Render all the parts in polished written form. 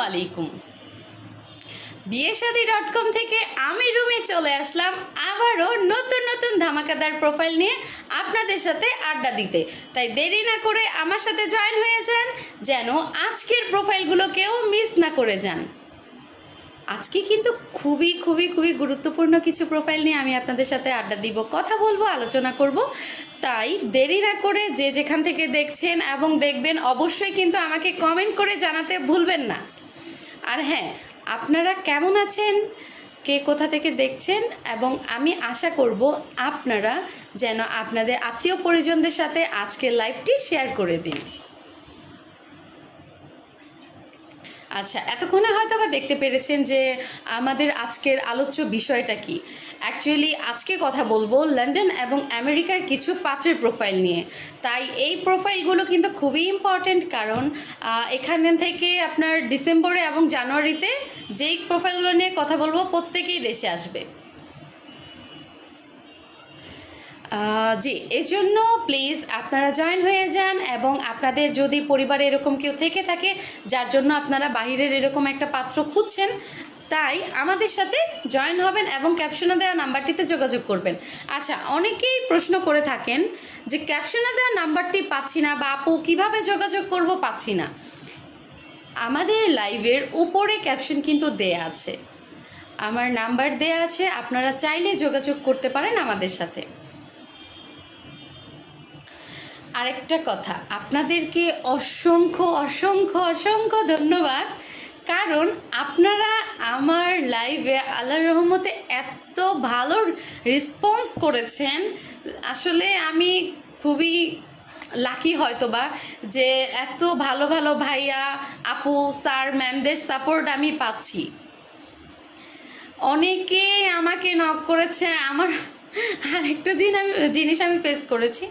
আলাইকুম। বিয়েশাদী.com থেকে আমি রুমে চলে আসলাম আবারও নতুন নতুন ধামাকাদার প্রোফাইল নিয়ে আপনাদের সাথে আড্ডা দিতে। তাই দেরি না করে আমার সাথে জয়েন হয়ে যান, যেন আজকের প্রোফাইলগুলো কেউ মিস না করে যান। আজকে কিন্তু খুবই খুবই খুবই গুরুত্বপূর্ণ কিছু প্রোফাইল নিয়ে আমি আপনাদের সাথে আড্ডা দিব, কথা বলবো, আলোচনা করব। তাই দেরি না করে যে যেখান থেকে দেখছেন এবং দেখবেন অবশ্যই কিন্তু আমাকে কমেন্ট করে জানাতে ভুলবেন না। আর হ্যাঁ, আপনারা কেমন আছেন, কে কোথা থেকে দেখছেন, এবং আমি আশা করব আপনারা যেন আপনাদের আত্মীয় পরিজনদের সাথে আজকের লাইভটি শেয়ার করে দিন। আচ্ছা, এতক্ষণে হয়তো বা দেখতে পেরেছেন যে আমাদের আজকের আলোচ্য বিষয়টা কি। অ্যাকচুয়ালি আজকে কথা বলবো লন্ডন এবং আমেরিকার কিছু পাত্রের প্রোফাইল নিয়ে। তাই এই প্রোফাইলগুলো কিন্তু খুবই ইম্পর্ট্যান্ট, কারণ এখানে থেকে আপনার ডিসেম্বরে এবং জানুয়ারিতে যেই প্রোফাইলগুলো নিয়ে কথা বলবো প্রত্যেকেই দেশে আসবে। জি, এজন্য প্লিজ আপনারা জয়েন হয়ে যান, এবং আপনাদের যদি পরিবারে এরকম কেউ থেকে থাকে যার জন্য আপনারা বাহিরের এরকম একটা পাত্র খুঁজছেন, তাই আমাদের সাথে জয়েন হবেন এবং ক্যাপশনে দেওয়া নাম্বারটিতে যোগাযোগ করবেন। আচ্ছা, অনেকেই প্রশ্ন করে থাকেন যে ক্যাপশনে দেওয়া নাম্বারটি পাচ্ছি না, বা আপু কীভাবে যোগাযোগ করব, পাচ্ছি না। আমাদের লাইভের উপরে ক্যাপশন কিন্তু দেয়া আছে, আমার নাম্বার দেয়া আছে, আপনারা চাইলে যোগাযোগ করতে পারেন আমাদের সাথে। আরেকটা কথা, আপনাদেরকে অসংখ্য অসংখ্য অসংখ্য ধন্যবাদ, কারণ আপনারা আমার লাইভে আল্লাহর রহমতে এত ভালো রেসপন্স করেছেন। আসলে আমি খুবই লাকি হয়তোবা যে এত ভালো ভালো ভাইয়া, আপু, স্যার, ম্যামদের সাপোর্ট আমি পাচ্ছি। অনেকেই আমাকে নক করেছে। আমার আরেকটা জিনিস আমি ফেস করেছি,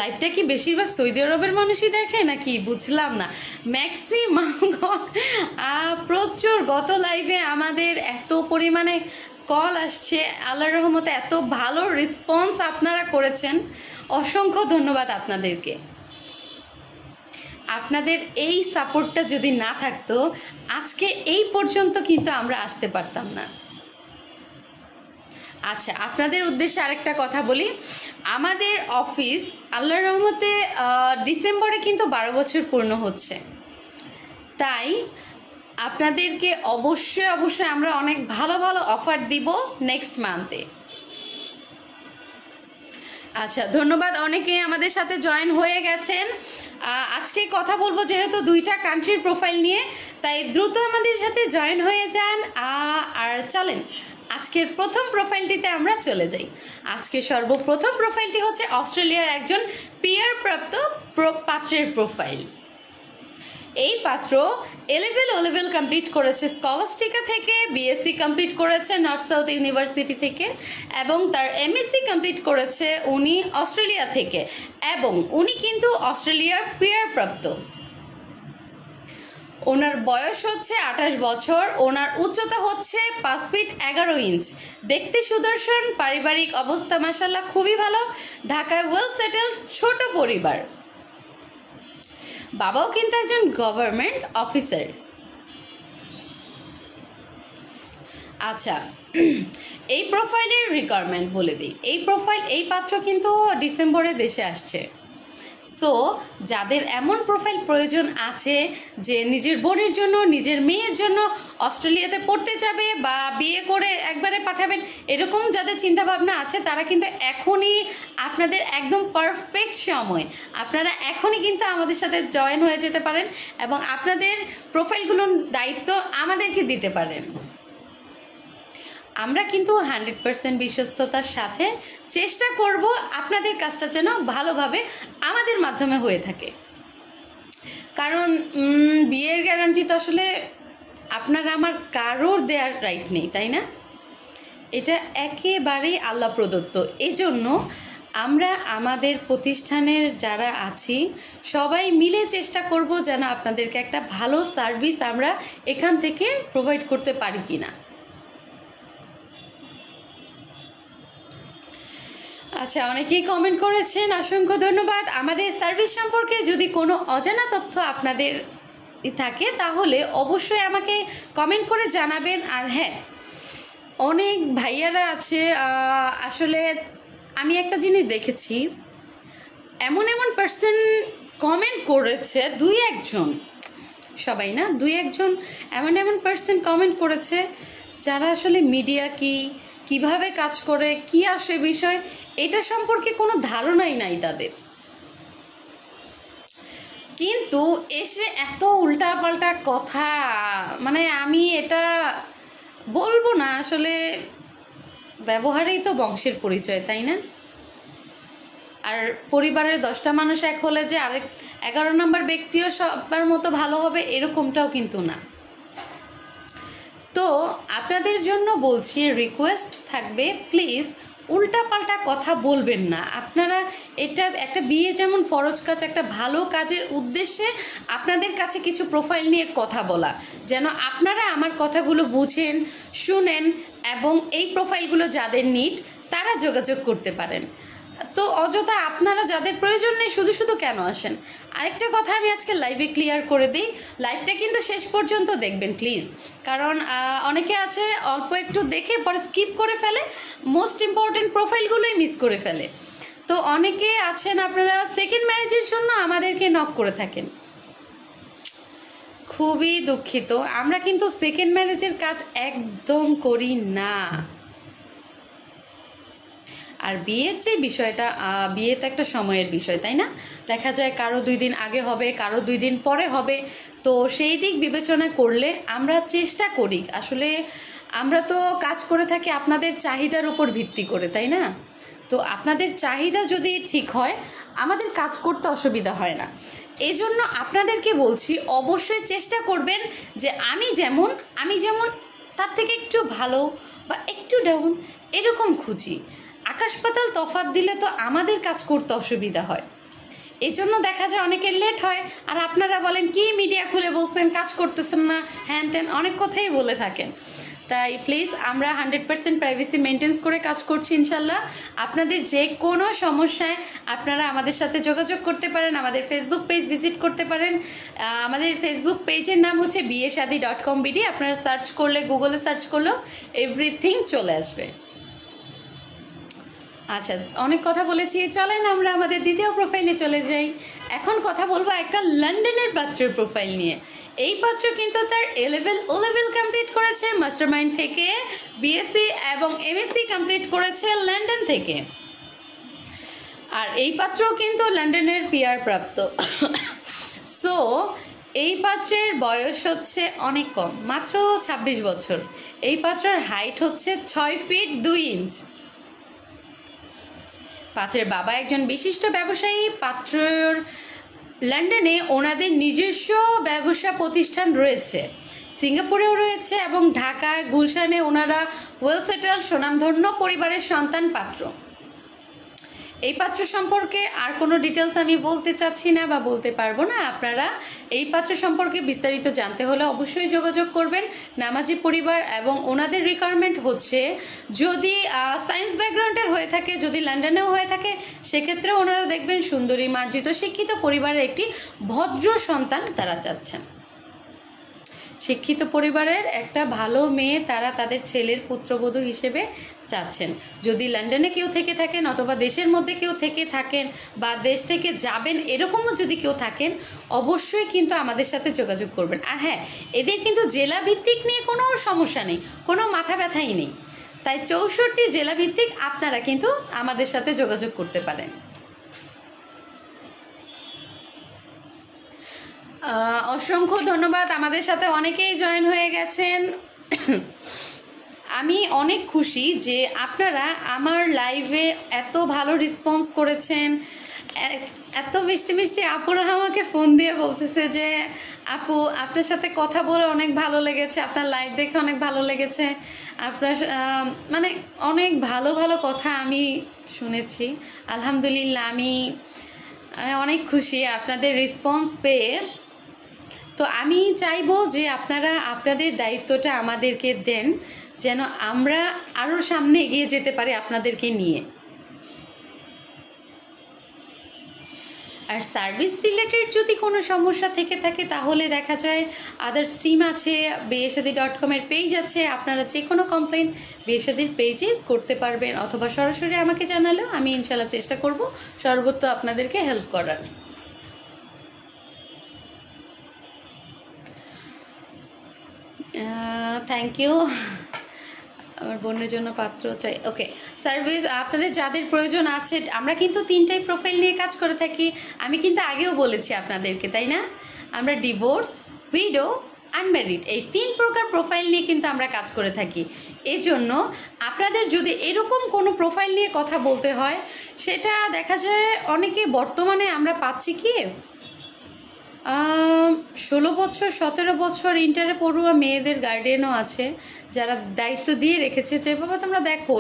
লাইভটা কি বেশিরভাগ সৌদি আরবের মানুষই দেখে নাকি বুঝলাম না। ম্যাক্সিমাম প্রচুর, গত লাইভে আমাদের এত পরিমাণে কল আসছে, আল্লাহর রহমতে এত ভালো রেসপন্স আপনারা করেছেন, অসংখ্য ধন্যবাদ আপনাদেরকে। আপনাদের এই সাপোর্টটা যদি না থাকতো আজকে এই পর্যন্ত কিন্তু আমরা আসতে পারতাম না। আচ্ছা, আপনাদের উদ্দেশ্যে আরেকটা কথা বলি, আমাদের অফিস আল্লাহর রহমতে ডিসেম্বরে কিন্তু 12 বছর পূর্ণ হচ্ছে। তাই আপনাদেরকে অবশ্যই অবশ্যই আমরা অনেক ভালো ভালো অফার দিব নেক্সট মান্থে। আচ্ছা, ধন্যবাদ, অনেকে আমাদের সাথে জয়েন হয়ে গেছেন। আজকে কথা বলবো যেহেতু দুইটা কান্ট্রির প্রোফাইল নিয়ে, তাই দ্রুত আমাদের সাথে জয়েন হয়ে যান। আর চলেন আজকের প্রথম প্রোফাইলটিতে আমরা চলে যাই। আজকে সর্বপ্রথম প্রোফাইলটি হচ্ছে অস্ট্রেলিয়ার একজন পিআর প্রাপ্ত পাত্রের প্রোফাইল। এই পাত্র ও-লেভেল কমপ্লিট করেছে স্কলাস্টিকা থেকে, বিএসসি কমপ্লিট করেছে নর্থ সাউথ ইউনিভার্সিটি থেকে, এবং তার এমএসসি কমপ্লিট করেছে উনি অস্ট্রেলিয়া থেকে, এবং উনি কিন্তু অস্ট্রেলিয়ার পিআর প্রাপ্ত। ওনার বয়স হচ্ছে 28 বছর, ওনার উচ্চতা হচ্ছে 5 ফিট 11 ইঞ্চ, দেখতে সুদর্শন, পারিবারিক অবস্থা মাশাআল্লাহ খুবই ভালো, ঢাকায় ওয়েল সেটেলড, ছোট পরিবার, বাবাও কিন্তু একজন গভর্নমেন্ট অফিসার। আচ্ছা, এই প্রোফাইলের রিকোয়ারমেন্ট বলে দিই। এই পাত্র কিন্তু ডিসেম্বরে দেশে আসছে। সো যাদের এমন প্রোফাইল প্রয়োজন আছে যে নিজের বোনের জন্য, নিজের মেয়ের জন্য অস্ট্রেলিয়াতে পড়তে যাবে বা বিয়ে করে একবারে পাঠাবেন, এরকম যাদের চিন্তাভাবনা আছে, তারা কিন্তু এখনই আপনাদের একদম পারফেক্ট সময়, আপনারা এখনই কিন্তু আমাদের সাথে জয়েন হয়ে যেতে পারেন এবং আপনাদের প্রোফাইলগুলোর দায়িত্ব আমাদেরকে দিতে পারেন। আমরা কিন্তু 100% বিশ্বস্ততার সাথে চেষ্টা করব আপনাদের কাজটা যেন ভালোভাবে আমাদের মাধ্যমে হয়ে থাকে, কারণ বিয়ের গ্যারান্টি তো আসলে আপনার আমার কারোর দেওয়ার রাইট নেই, তাই না? এটা একেবারেই আল্লাহ প্রদত্ত। এজন্য আমরা আমাদের প্রতিষ্ঠানের যারা আছি সবাই মিলে চেষ্টা করব যেন আপনাদেরকে একটা ভালো সার্ভিস আমরা এখান থেকে প্রোভাইড করতে পারি কিনা। আচ্ছা, অনেকেই কমেন্ট করেছেন, অসংখ্য ধন্যবাদ। আমাদের সার্ভিস সম্পর্কে যদি কোনো অজানা তথ্য আপনাদের থাকে তাহলে অবশ্যই আমাকে কমেন্ট করে জানাবেন। আর হ্যাঁ, অনেক ভাইয়ারা আছে, আসলে আমি একটা জিনিস দেখেছি, এমন এমন পার্সন কমেন্ট করেছে, দুই একজন, সবাই না, দুই একজন এমন এমন পার্সন কমেন্ট করেছে যারা আসলে মিডিয়া কিভাবে কাজ করে, কি আসে বিষয়, এটা সম্পর্কে কোনো ধারণাই নাই তাদের, কিন্তু এসে এত উল্টাপাল্টা কথা, মানে আমি এটা বলবো না, আসলে ব্যবহারেই তো বংশের পরিচয়, তাই না? আর পরিবারের 10টা মানুষ এক হলে যে আরেক 11 নম্বর ব্যক্তিও সবার মতো ভালো হবে এরকমটাও কিন্তু না। তো আপনাদের জন্য বলছি, রিকোয়েস্ট থাকবে, প্লিজ উল্টাপাল্টা কথা বলবেন না আপনারা। এটা একটা বিয়ে যেমন ফরজ কাজ, একটা ভালো কাজের উদ্দেশ্যে আপনাদের কাছে কিছু প্রোফাইল নিয়ে কথা বলা, যেন আপনারা আমার কথাগুলো বুঝেন, শুনেন এবং এই প্রোফাইলগুলো যাদের নিড তারা যোগাযোগ করতে পারেন। তো অযথা আপনারা যাদের প্রয়োজন নেই শুধু শুধু কেন আসেন? আরেকটা কথা আমি আজকে লাইভে ক্লিয়ার করে দিই, লাইভটা কিন্তু শেষ পর্যন্ত দেখবেন প্লিজ, কারণ অনেকে আছে অল্প একটু দেখে পরে স্কিপ করে ফেলে, মোস্ট ইম্পর্টেন্ট প্রোফাইলগুলোই মিস করে ফেলে। তো অনেকে আছেন আপনারা সেকেন্ড ম্যারেজের জন্য আমাদেরকে নক করে থাকেন, খুবই দুঃখিত, আমরা কিন্তু সেকেন্ড ম্যারেজের কাজ একদম করি না। আর বিয়ের যে বিষয়টা, বিয়ে তো একটা সময়ের বিষয়, তাই না? দেখা যায় কারো 2 দিন আগে হবে, কারো 2 দিন পরে হবে, তো সেই দিক বিবেচনা করলে আমরা চেষ্টা করি, আসলে আমরা তো কাজ করে থাকি আপনাদের চাহিদার উপর ভিত্তি করে, তাই না? তো আপনাদের চাহিদা যদি ঠিক হয় আমাদের কাজ করতে অসুবিধা হয় না। এই জন্য আপনাদেরকে বলছি, অবশ্যই চেষ্টা করবেন যে আমি যেমন তার থেকে একটু ভালো বা একটু ডাউন এরকম খুঁজি। আকাশ পাতাল তফাৎ দিলে তো আমাদের কাজ করতে অসুবিধা হয়, এই জন্য দেখা যায় অনেকের লেট হয়। আর আপনারা বলেন কি মিডিয়া খুলে বলছেন, কাজ করতেছেন না, হ্যান ত্যান অনেক কথাই বলে থাকেন। তাই প্লিজ আমরা 100% প্রাইভেসি মেনটেন্স করে কাজ করছি ইনশাল্লাহ। আপনাদের যে কোনো সমস্যায় আপনারা আমাদের সাথে যোগাযোগ করতে পারেন, আমাদের ফেসবুক পেজ ভিজিট করতে পারেন। আমাদের ফেসবুক পেজের নাম হচ্ছে biyeshadi.com.bd, আপনারা সার্চ করলে, গুগলে সার্চ করলেও এভরিথিং চলে আসবে। আচ্ছা, অনেক কথা বলেছি, চলেন আমরা আমাদের দ্বিতীয় প্রোফাইলে চলে যাই। এখন কথা বলবো একটা লন্ডনের পাত্রের প্রোফাইল নিয়ে। এই পাত্র কিন্তু তার ও লেভেল কমপ্লিট করেছে মাস্টারমাইন্ড থেকে, বিএসসি এবং এমএসসি কমপ্লিট করেছে লন্ডন থেকে। আর এই পাত্রও কিন্তু লন্ডনের পিআর প্রাপ্ত। সো এই পাত্রের বয়স হচ্ছে অনেক কম, মাত্র 26 বছর। এই পাত্রের হাইট হচ্ছে 6 ফিট 2 ইঞ্চ। পাত্রের বাবা একজন বিশিষ্ট ব্যবসায়ী। পাত্রের লন্ডনে ওনাদের নিজস্ব ব্যবসা প্রতিষ্ঠান রয়েছে, সিঙ্গাপুরেও রয়েছে এবং ঢাকায় গুলশানে ওনারা ওয়েল সেটেল স্বনামধন্য পরিবারের সন্তান পাত্র। এই পাত্র সম্পর্কে আর কোনো ডিটেলস আমি বলতে চাচ্ছি না বা বলতে পারবো না। আপনারা এই পাত্র সম্পর্কে বিস্তারিত জানতে হলে অবশ্যই যোগাযোগ করবেন। নামাজি পরিবার এবং ওনাদের রিকোয়ারমেন্ট হচ্ছে যদি সায়েন্স ব্যাকগ্রাউন্ডের হয়ে থাকে, যদি লন্ডনেও হয়ে থাকে, সেক্ষেত্রে ওনারা দেখবেন সুন্দরী, মার্জিত, শিক্ষিত পরিবারের একটি ভদ্র সন্তান তারা চাচ্ছেন। শিক্ষিত পরিবারের একটা ভালো মেয়ে তারা তাদের ছেলের পুত্রবধূ হিসেবে চাচ্ছেন। যদি লন্ডনে কেউ থেকে থাকেন অথবা দেশের মধ্যে কেউ থেকে থাকেন বা দেশ থেকে যাবেন এরকমও যদি কেউ থাকেন, অবশ্যই কিন্তু আমাদের সাথে যোগাযোগ করবেন। আর হ্যাঁ, এদের কিন্তু জেলা ভিত্তিক নিয়ে কোনো সমস্যা নেই, কোনো মাথা ব্যথাই নেই। তাই 64 জেলা ভিত্তিক আপনারা কিন্তু আমাদের সাথে যোগাযোগ করতে পারেন। অসংখ্য ধন্যবাদ, আমাদের সাথে অনেকেই জয়েন হয়ে গেছেন। আমি অনেক খুশি যে আপনারা আমার লাইভে এত ভালো রেসপন্স করেছেন। এত মিষ্টি মিষ্টি আপুরা আমাকে ফোন দিয়ে বলতেছে যে আপু আপনার সাথে কথা বলে অনেক ভালো লেগেছে, আপনার লাইভ দেখে অনেক ভালো লেগেছে, আপনার মানে অনেক ভালো ভালো কথা আমি শুনেছি। আলহামদুলিল্লাহ, আমি অনেক খুশি আপনাদের রেসপন্স পেয়ে। তো আমি চাইবো যে আপনারা আপনাদের দায়িত্বটা আমাদেরকে দেন, যেন আমরা আরও সামনে এগিয়ে যেতে পারি আপনাদেরকে নিয়ে। আর সার্ভিস রিলেটেড যদি কোনো সমস্যা থেকে থাকে তাহলে দেখা যায় আদার স্ট্রিম আছে, বিয়েশাদী.com-এর পেজ আছে, আপনারা যে কোনো কমপ্লেন বিয়েশাদীর পেজে করতে পারবেন, অথবা সরাসরি আমাকে জানালেও আমি ইনশাল্লাহ চেষ্টা করব সর্বত্র আপনাদেরকে হেল্প করার। Thank you. আমার বোনের জন্য পাত্র চাই। ওকে, সার্ভিস আপনাদের যাদের প্রয়োজন আছে, আমরা কিন্তু 3টাই প্রোফাইল নিয়ে কাজ করে থাকি। আমি কিন্তু আগেও বলেছি আপনাদেরকে, তাই না? আমরা ডিভোর্স, উইডো, আনম্যারিড এই 3 প্রকার প্রোফাইল নিয়ে কিন্তু আমরা কাজ করে থাকি। এই জন্য আপনাদের যদি এরকম কোনো প্রোফাইল নিয়ে কথা বলতে হয়, সেটা দেখা যায় অনেকে বর্তমানে আমরা পাচ্ছি কি 16 বছর 17 বছর ইন্টারে পড়ুয়া মেয়েদের গার্ডিয়ানও আছে, যারা দায়িত্ব দিয়ে রেখেছে যে বাবা তোমরা দেখো,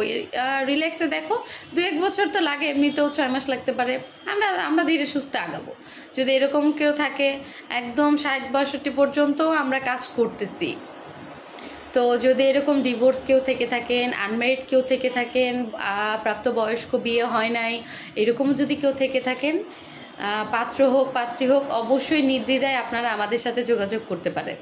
রিল্যাক্সে দেখো, 2-1 বছর তো লাগে, এমনিতেও 6 মাস লাগতে পারে, আমরা ধীরে সুস্থে আগাবো। যদি এরকম কেউ থাকে, একদম 60-62 পর্যন্ত আমরা কাজ করতেছি। তো যদি এরকম ডিভোর্স কেউ থেকে থাকেন, আনম্যারিড কেউ থেকে থাকেন, প্রাপ্তবয়স্ক বিয়ে হয় নাই, এরকম যদি কেউ থেকে থাকেন, পাত্র হোক পাত্রী হোক, অবশ্যই নির্দ্বিধায় আপনারা আমাদের সাথে যোগাযোগ করতে পারেন।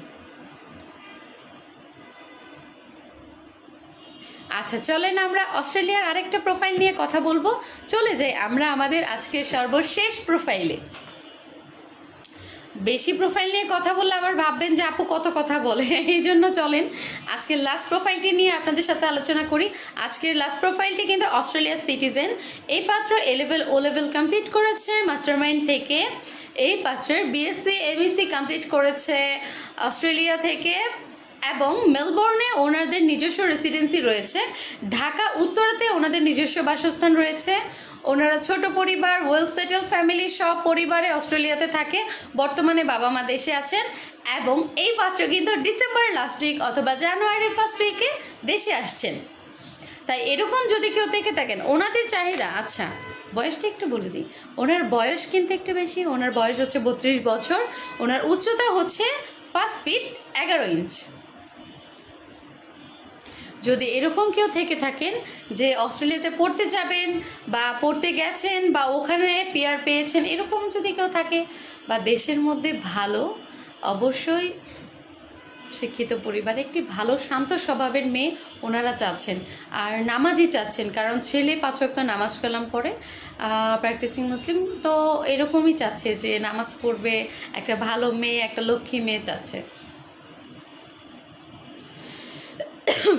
আচ্ছা, চলেন আমরা অস্ট্রেলিয়ার আরেকটা প্রোফাইল নিয়ে কথা বলবো। চলে যাই আমরা আমাদের আজকের সর্বশেষ প্রোফাইলে। বেশি প্রোফাইল নিয়ে কথা বললে আবার ভাববেন যে আপু কত কথা বলে, এই জন্য চলেন আজকের লাস্ট প্রোফাইলটি নিয়ে আপনাদের সাথে আলোচনা করি। আজকের লাস্ট প্রোফাইলটি কিন্তু অস্ট্রেলিয়ার সিটিজেন। এই পাত্র ও লেভেল কমপ্লিট করেছে মাস্টারমাইন্ড থেকে। এই পাত্রের বিএসসি এমএসসি কমপ্লিট করেছে অস্ট্রেলিয়া থেকে, এবং মেলবোর্নে ওনাদের নিজস্ব রেসিডেন্সি রয়েছে। ঢাকা উত্তরাতে ওনাদের নিজস্ব বাসস্থান রয়েছে। ওনারা ছোট পরিবার, ওয়েল সেটেল ফ্যামিলি, সব পরিবারে অস্ট্রেলিয়াতে থাকে। বর্তমানে বাবা মা দেশে আছেন, এবং এই পাত্র কিন্তু ডিসেম্বরের লাস্ট উইক অথবা জানুয়ারির ফার্স্ট উইকে দেশে আসছেন। তাই এরকম যদি কেউ থেকে থাকেন, ওনাদের চাহিদা, আচ্ছা বয়সটা একটু বলে দিই, ওনার বয়স কিন্তু একটু বেশি। ওনার বয়স হচ্ছে 32 বছর। ওনার উচ্চতা হচ্ছে 5 ফিট 11 ইঞ্চ। যদি এরকম কেউ থেকে থাকেন যে অস্ট্রেলিয়াতে পড়তে যাবেন বা পড়তে গেছেন বা ওখানে পিআর পেয়েছেন, এরকম যদি কেউ থাকে, বা দেশের মধ্যে ভালো, অবশ্যই শিক্ষিত পরিবারে একটি ভালো শান্ত স্বভাবের মেয়ে ওনারা চাচ্ছেন, আর নামাজি চাচ্ছেন, কারণ ছেলে 5 ওয়াক্ত নামাজ কালাম পড়ে, প্র্যাকটিসিং মুসলিম, তো এরকমই চাচ্ছে যে নামাজ পড়বে, একটা ভালো মেয়ে, একটা লক্ষ্মী মেয়ে চাচ্ছে।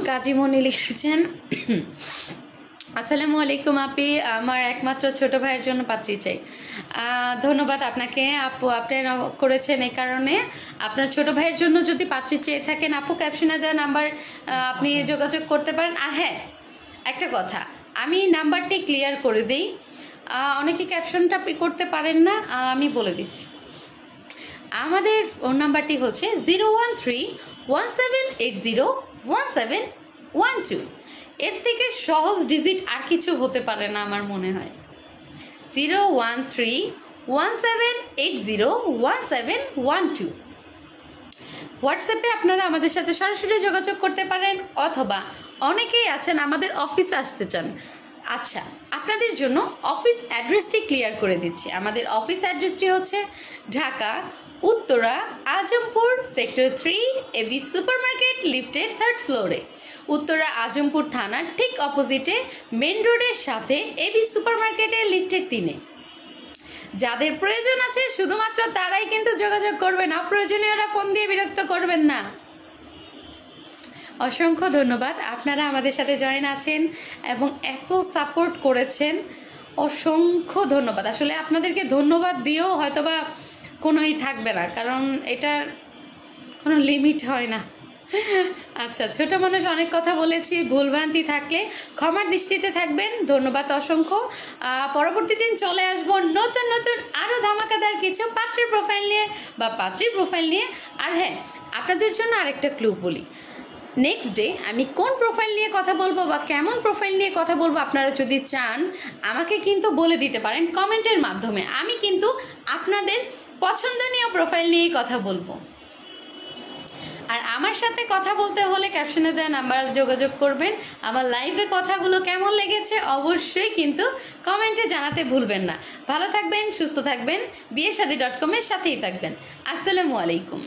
কাজীমণি লিখেছেন, আসসালামু আলাইকুম আপি, আমার একমাত্র ছোট ভাইয়ের জন্য পাত্রী চাই। ধন্যবাদ আপনাকে আপু, আপনি করেছেন এই কারণে। আপনার ছোট ভাইয়ের জন্য যদি পাত্রী চেয়ে থাকেন, আপু ক্যাপশনে দেওয়া নাম্বার আপনি যোগাযোগ করতে পারেন। আর হ্যাঁ, একটা কথা আমি নাম্বারটি ক্লিয়ার করে দিই, অনেকে ক্যাপশনটা করতে পারেন না, আমি বলে দিচ্ছি। আমাদের ফোন নাম্বারটি হচ্ছে 013-1780-1712। এর থেকে সহজ ডিজিট আর কিছু হতে পারে না আমার মনে হয়। 013-1780-1712। হোয়াটসঅ্যাপে আপনারা আমাদের সাথে সরাসরি যোগাযোগ করতে পারেন, অথবা অনেকেই আছেন আমাদের অফিসে আসতে চান। আচ্ছা, আপনাদের জন্য অফিস অ্যাড্রেসটি ক্লিয়ার করে দিচ্ছি। আমাদের অফিস অ্যাড্রেসটি হচ্ছে Dhaka Uttara Azampur sector 3 AB super market, লিফটের 3rd ফ্লোরে। উত্তরা আজমপুর থানার ঠিক অপোজিটে, মেন রোডের সাথে, এবি সুপার মার্কেটে, লিফটের 3-এ। যাদের প্রয়োজন আছে শুধুমাত্র তারাই কিন্তু যোগাযোগ করবেন, অপ্রয়োজনীয়রা ফোন দিয়ে বিরক্ত করবেন না। অসংখ্য ধন্যবাদ, আপনারা আমাদের সাথে জয়েন আছেন এবং এত সাপোর্ট করেছেন, অসংখ্য ধন্যবাদ। আসলে আপনাদেরকে ধন্যবাদ দিয়েও হয়তোবা কোনোই থাকবে না, কারণ এটার কোনো লিমিট হয় না। আচ্ছা, ছোট মানুষ অনেক কথা বলেছি, ভুলভ্রান্তি থাকলে ক্ষমার দৃষ্টিতে থাকবেন। ধন্যবাদ অসংখ্য। পরবর্তী দিন চলে আসবো নতুন নতুন আরও ধামাকাদার কিছু পাত্রের প্রোফাইল নিয়ে বা পাত্রীর প্রোফাইল নিয়ে। আর হ্যাঁ, আপনাদের জন্য আরেকটা ক্লু বলি, নেক্সট ডে আমি কোন প্রোফাইল নিয়ে কথা বলবো বা কেমন প্রোফাইল নিয়ে কথা বলবো, আপনারা যদি চান আমাকে কিন্তু বলে দিতে পারেন কমেন্টের মাধ্যমে। আমি কিন্তু আপনাদের পছন্দনীয় প্রোফাইল নিয়েই কথা বলবো। আর আমার সাথে কথা বলতে হলে ক্যাপশনে দেওয়া নাম্বার যোগাযোগ করবেন। আমার লাইভে কথাগুলো কেমন লেগেছে অবশ্যই কিন্তু কমেন্টে জানাতে ভুলবেন না। ভালো থাকবেন, সুস্থ থাকবেন, বিয়েশাদী.com এর সাথেই থাকবেন। আসসালামু আলাইকুম।